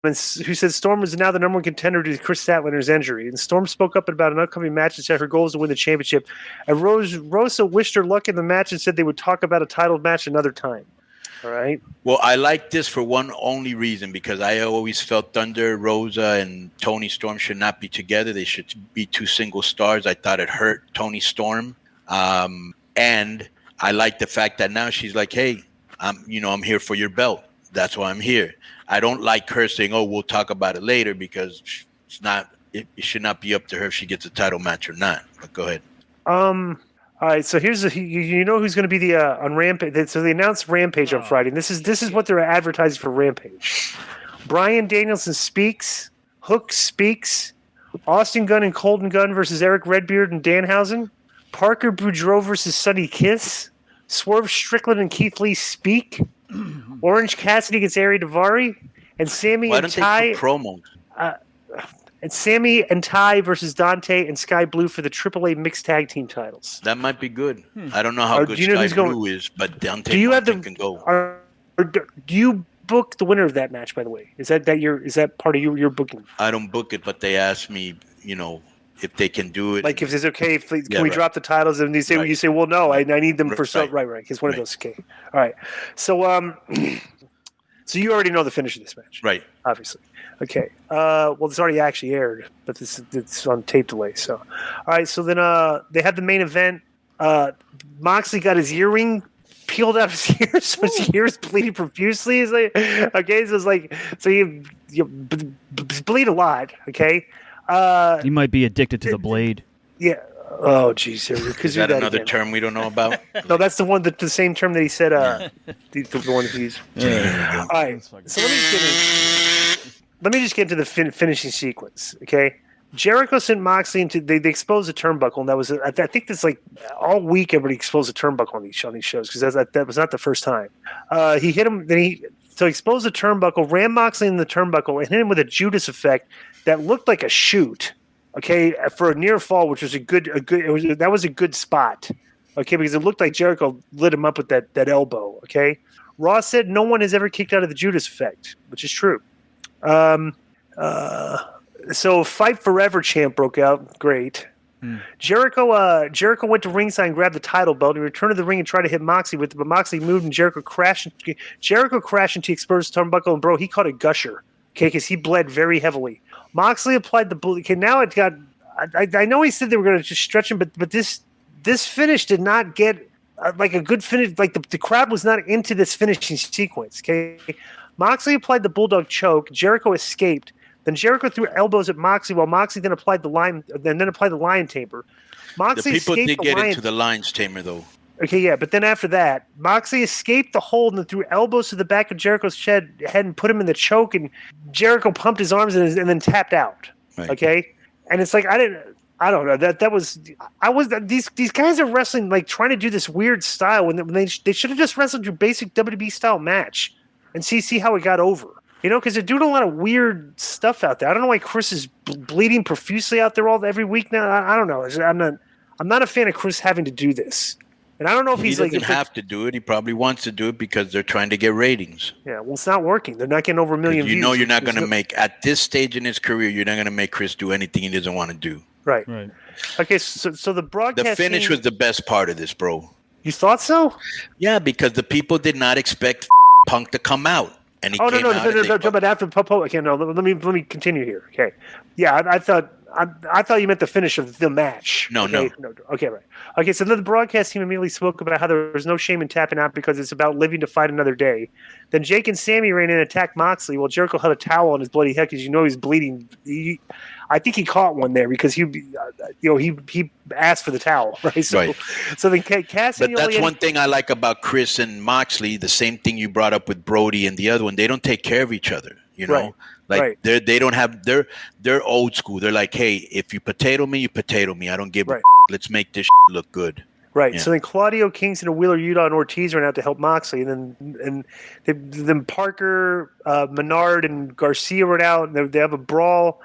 who said Storm was now the number one contender due to Chris Statlander's injury. And Storm spoke up about an upcoming match and said her goal is to win the championship. And Rosa wished her luck in the match and said they would talk about a title match another time. All right. Well, I like this for one only reason, because I always felt Thunder, Rosa, and Tony Storm should not be together. They should be two single stars. I thought it hurt Tony Storm. And I like the fact that now she's like, hey, I'm here for your belt. That's why I'm here. I don't like her saying, oh, we'll talk about it later, because it should not be up to her if she gets a title match or not. But go ahead. All right, so here's you know who's going to be the on Rampage. So they announced Rampage on Friday. And this is what they're advertising for Rampage. Bryan Danielson speaks. Hook speaks. Austin Gunn and Colton Gunn versus Eric Redbeard and Danhausen. Parker Boudreaux versus Sonny Kiss. Swerve Strickland and Keith Lee speak. Orange Cassidy against Ari Daivari. And Sammy and Ty. They do promos? And Sammy and Ty versus Dante and Sky Blue for the AAA mixed tag team titles. That might be good. I don't know how good Sky Blue is, but Dante can go. Do you book the winner of that match? By the way, is that part of your booking? I don't book it, but they ask me, if they can do it. Like if it's okay, can we drop the titles? And you say, well, no, I need them for so right. It's one of those. Okay, all right. So so you already know the finish of this match, right? Obviously. Okay. Well, it's already actually aired, but it's on tape delay. So, all right. So then they had the main event. Moxley got his earring peeled out of his ear, so his ear is bleeding profusely. It's like, okay, so you bleed a lot. Okay. He might be addicted to the blade. Yeah. Oh, geez. Is that another term we don't know about? No, that's the one. The same term that he said. The one that he used. All right. So let me just get into the finishing sequence, okay? Jericho sent Moxley into they exposed the turnbuckle, and that was I think that's like all week everybody exposed the turnbuckle on these shows because that was not the first time. He hit him, then he exposed the turnbuckle, ran Moxley in the turnbuckle, and hit him with a Judas effect that looked like a shoot, okay, for a near fall, which was that was a good spot, okay, because it looked like Jericho lit him up with that elbow, okay. Ross said no one has ever kicked out of the Judas effect, which is true. So Fight Forever chant broke out. Great. Jericho went to ringside and grabbed the title belt. He returned to the ring and tried to hit Moxley with it, but Moxley moved and Jericho crashed into the exposed turnbuckle, and he caught a gusher, okay, because he bled very heavily. Moxley applied the bullet. Okay, now it got. I know he said they were going to just stretch him, but this finish did not get like a good finish. Like the crowd was not into this finishing sequence. Okay, Moxley applied the bulldog choke. Jericho escaped. Then Jericho threw elbows at Moxley, while Moxley then applied the lion tamer. Moxley the people escaped did get into the lion's tamer though. Okay, yeah, but then after that, Moxley escaped the hold and threw elbows to the back of Jericho's head and put him in the choke, and Jericho pumped his arms and then tapped out. Right. Okay, and it's like I don't know. These guys are wrestling like trying to do this weird style when they should have just wrestled your basic WWE style match and see how it got over. Because they're doing a lot of weird stuff out there. I don't know why Chris is bleeding profusely out there every week now. I don't know. I'm not a fan of Chris having to do this. And I don't know if he doesn't have to do it. He probably wants to do it because they're trying to get ratings. Yeah, well, it's not working. They're not getting over 1 million views. You're not going to make, at this stage in his career, you're not going to make Chris do anything he doesn't want to do. Right. Okay, so the broadcast. The finish was the best part of this, bro. You thought so? Yeah, because the people did not expect Punk to come out. And no. But after Popo, okay, no. Let me continue here. Okay, yeah, I thought you meant the finish of the match. No. Okay, right. Okay, so then the broadcast team immediately spoke about how there was no shame in tapping out because it's about living to fight another day. Then Jake and Sammy ran in and attacked Moxley while Jericho held a towel on his bloody head because he's bleeding. I think he caught one there because he asked for the towel, right? So then Cassidy. But that's one thing I like about Chris and Moxley. The same thing you brought up with Brody and the other one. They don't take care of each other. Right. Like they don't have. They're old school. They're like, hey, if you potato me, you potato me. I don't give a. Let's make this look good. Right. Yeah. So then Claudio, Kingston, and Wheeler Yuta and Ortiz ran out to help Moxley, and then Parker, Menard, and Garcia ran out. And they have a brawl.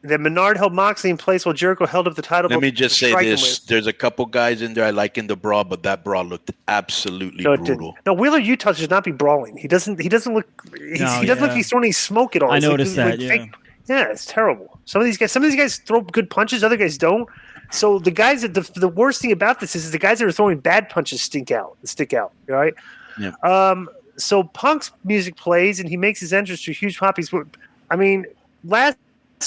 Then Menard held Moxley in place while Jericho held up the title. Let me just say this: there's a couple guys in there I like in the brawl, but that brawl looked absolutely brutal. No, Wheeler Utah should not be brawling. He doesn't look. He doesn't look like he's throwing any smoke at all. I noticed that. Yeah, it's terrible. Some of these guys throw good punches. Other guys don't. So the guys that the worst thing about this is the guys that are throwing bad punches stick out. Right? Yeah. So Punk's music plays and he makes his entrance to a huge pop. Last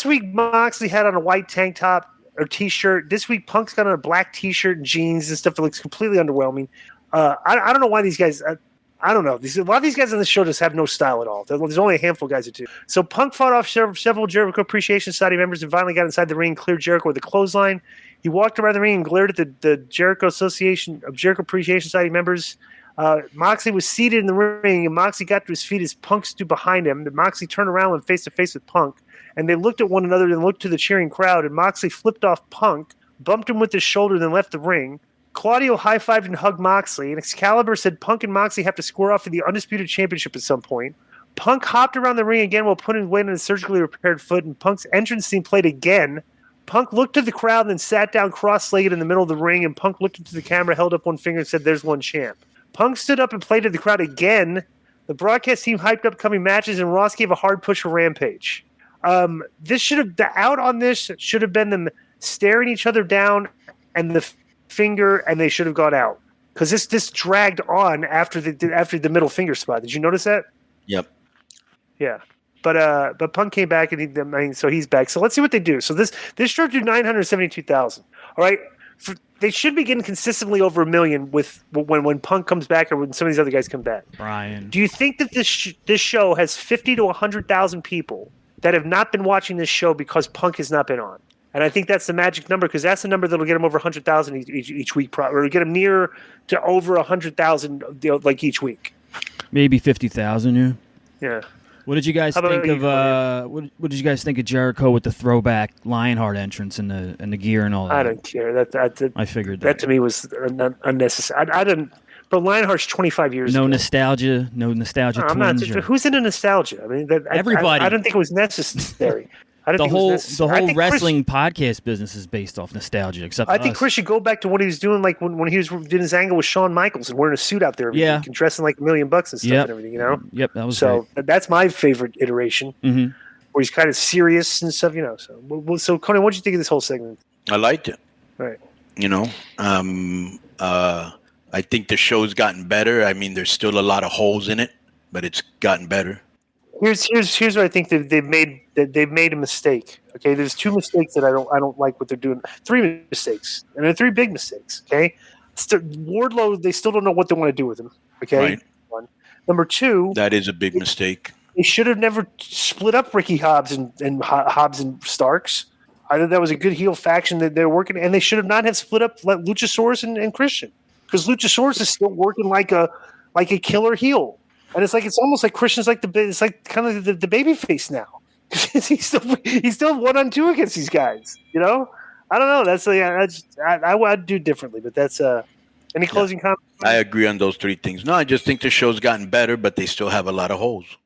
week Moxley had on a white tank top or t-shirt. This week Punk's got on a black t-shirt and jeans and stuff that looks completely underwhelming. I don't know why these guys. I don't know. A lot of these guys on the show just have no style at all. There's only a handful of guys that do. So Punk fought off several Jericho Appreciation Society members and finally got inside the ring and cleared Jericho with a clothesline. He walked around the ring and glared at the Jericho Appreciation Society members. Moxley was seated in the ring, and Moxley got to his feet as Punk stood behind him. Moxley turned around and face to face with Punk, and they looked at one another and looked to the cheering crowd, and Moxley flipped off Punk, bumped him with his shoulder, then left the ring. Claudio high-fived and hugged Moxley, and Excalibur said Punk and Moxley have to square off for the Undisputed Championship at some point. Punk hopped around the ring again while putting weight on his surgically repaired foot, and Punk's entrance theme played again. Punk looked to the crowd and then sat down cross-legged in the middle of the ring, and Punk looked into the camera, held up one finger, and said, "There's one champ." Punk stood up and played to the crowd again. The broadcast team hyped up coming matches, and Ross gave a hard push for Rampage. The out on this should have been them staring each other down and the finger, and they should have gone out because this dragged on after the middle finger spot. Did you notice that? Yep. Yeah. But Punk came back, and so he's back. So let's see what they do. So this show drew 972,000. All right. They should be getting consistently over 1 million when Punk comes back or when some of these other guys come back. Brian, do you think that this show has 50 to 100,000 people that have not been watching this show because Punk has not been on? And I think that's the magic number because that's the number that'll get him over 100,000 each week, or get him near to over 100,000 like each week. Maybe 50,000. Yeah. Yeah. What did you guys think of? What did you guys think of Jericho with the throwback Lionheart entrance and the gear and all that? I don't care. I figured that to me was unnecessary. I didn't. But Lionheart's 25 years. No ago. nostalgia. No nostalgia. I'm not. Who's into nostalgia? I mean, everybody. I don't think it was necessary. The whole wrestling podcast business is based off nostalgia. Except I think Chris should go back to what he was doing, like when he was doing his angle with Shawn Michaels and wearing a suit out there, and dressing like $1 million and stuff and everything. You know. Yep, that was so. Great. That's my favorite iteration, where he's kind of serious and stuff. You know. So Conan, what did you think of this whole segment? I liked it. Right. You know, I think the show's gotten better. I mean, there's still a lot of holes in it, but it's gotten better. Here's what I think that they've made a mistake. Okay, there's 2 mistakes that I don't like what they're doing. 3 mistakes, and they're 3 big mistakes. Okay, Wardlow, they still don't know what they want to do with him. Okay, right. 1. Number 2, that is a big mistake. They should have never split up Ricky Hobbs and Starks. I thought that was a good heel faction that they're working, and they should have not have split up Luchasaurus and Christian, because Luchasaurus is still working like a killer heel. And it's almost like Christian's like it's like kind of the baby face now. he's still 1-on-2 against these guys. You know, I don't know. I'd do differently, but that's any closing comments? I agree on those 3 things. No, I just think the show's gotten better, but they still have a lot of holes.